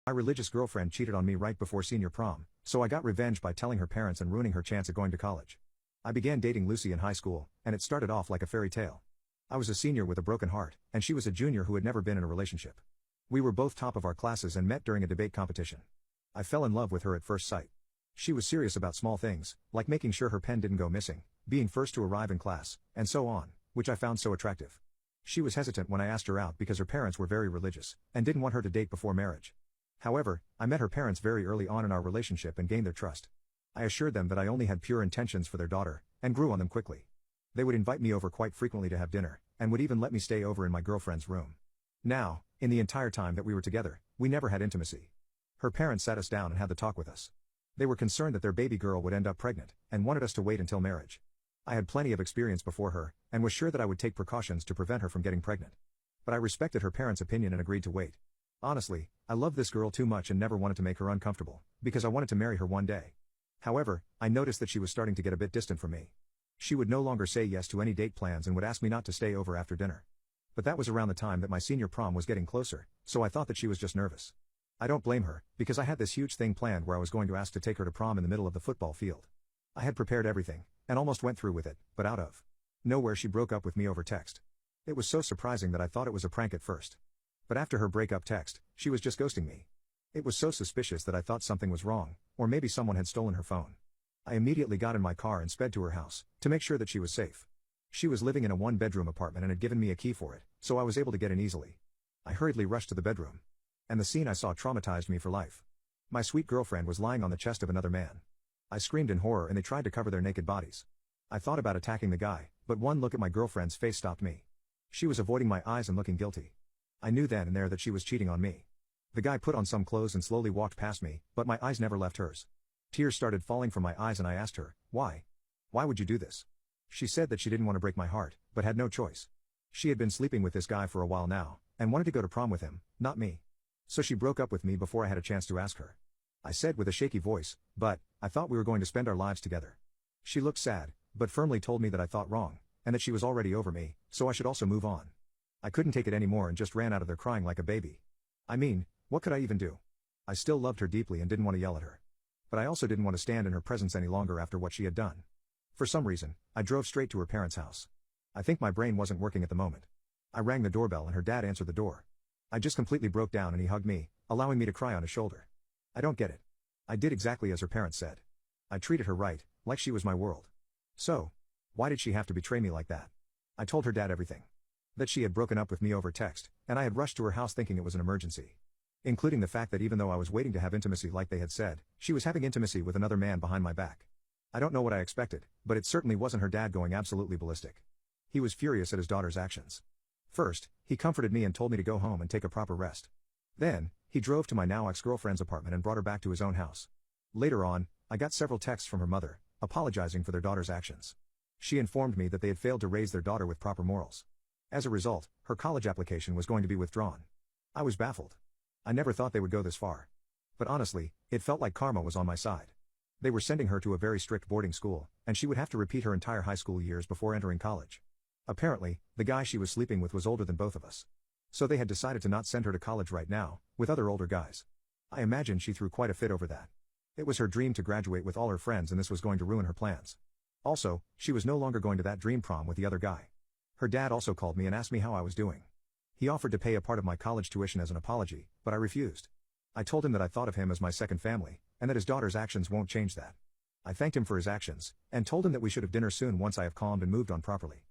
My religious girlfriend cheated on me right before senior prom, so I got revenge by telling her parents and ruining her chance at going to college. I began dating Lucy in high school, and it started off like a fairy tale. I was a senior with a broken heart, and she was a junior who had never been in a relationship. We were both top of our classes and met during a debate competition. I fell in love with her at first sight. She was serious about small things, like making sure her pen didn't go missing, being first to arrive in class, and so on, which I found so attractive. She was hesitant when I asked her out because her parents were very religious, and didn't want her to date before marriage. However, I met her parents very early on in our relationship and gained their trust. I assured them that I only had pure intentions for their daughter, and grew on them quickly. They would invite me over quite frequently to have dinner, and would even let me stay over in my girlfriend's room. Now, in the entire time that we were together, we never had intimacy. Her parents sat us down and had the talk with us. They were concerned that their baby girl would end up pregnant, and wanted us to wait until marriage. I had plenty of experience before her, and was sure that I would take precautions to prevent her from getting pregnant. But I respected her parents' opinion and agreed to wait. Honestly, I loved this girl too much and never wanted to make her uncomfortable, because I wanted to marry her one day. However, I noticed that she was starting to get a bit distant from me. She would no longer say yes to any date plans and would ask me not to stay over after dinner. But that was around the time that my senior prom was getting closer, so I thought that she was just nervous. I don't blame her, because I had this huge thing planned where I was going to ask to take her to prom in the middle of the football field. I had prepared everything, and almost went through with it, but out of nowhere she broke up with me over text. It was so surprising that I thought it was a prank at first. But after her breakup text, she was just ghosting me. It was so suspicious that I thought something was wrong, or maybe someone had stolen her phone. I immediately got in my car and sped to her house, to make sure that she was safe. She was living in a one-bedroom apartment and had given me a key for it, so I was able to get in easily. I hurriedly rushed to the bedroom. And the scene I saw traumatized me for life. My sweet girlfriend was lying on the chest of another man. I screamed in horror and they tried to cover their naked bodies. I thought about attacking the guy, but one look at my girlfriend's face stopped me. She was avoiding my eyes and looking guilty. I knew then and there that she was cheating on me. The guy put on some clothes and slowly walked past me, but my eyes never left hers. Tears started falling from my eyes and I asked her, why? Why would you do this? She said that she didn't want to break my heart, but had no choice. She had been sleeping with this guy for a while now, and wanted to go to prom with him, not me. So she broke up with me before I had a chance to ask her. I said with a shaky voice, but I thought we were going to spend our lives together. She looked sad, but firmly told me that I thought wrong, and that she was already over me, so I should also move on. I couldn't take it anymore and just ran out of there crying like a baby. I mean, what could I even do? I still loved her deeply and didn't want to yell at her. But I also didn't want to stand in her presence any longer after what she had done. For some reason, I drove straight to her parents' house. I think my brain wasn't working at the moment. I rang the doorbell and her dad answered the door. I just completely broke down and he hugged me, allowing me to cry on his shoulder. I don't get it. I did exactly as her parents said. I treated her right, like she was my world. So, why did she have to betray me like that? I told her dad everything. That she had broken up with me over text, and I had rushed to her house thinking it was an emergency. Including the fact that even though I was waiting to have intimacy like they had said, she was having intimacy with another man behind my back. I don't know what I expected, but it certainly wasn't her dad going absolutely ballistic. He was furious at his daughter's actions. First, he comforted me and told me to go home and take a proper rest. Then, he drove to my now ex-girlfriend's apartment and brought her back to his own house. Later on, I got several texts from her mother, apologizing for their daughter's actions. She informed me that they had failed to raise their daughter with proper morals. As a result, her college application was going to be withdrawn. I was baffled. I never thought they would go this far. But honestly, it felt like karma was on my side. They were sending her to a very strict boarding school, and she would have to repeat her entire high school years before entering college. Apparently, the guy she was sleeping with was older than both of us. So they had decided to not send her to college right now, with other older guys. I imagine she threw quite a fit over that. It was her dream to graduate with all her friends and this was going to ruin her plans. Also, she was no longer going to that dream prom with the other guy. Her dad also called me and asked me how I was doing. He offered to pay a part of my college tuition as an apology, but I refused. I told him that I thought of him as my second family, and that his daughter's actions won't change that. I thanked him for his actions, and told him that we should have dinner soon once I have calmed and moved on properly.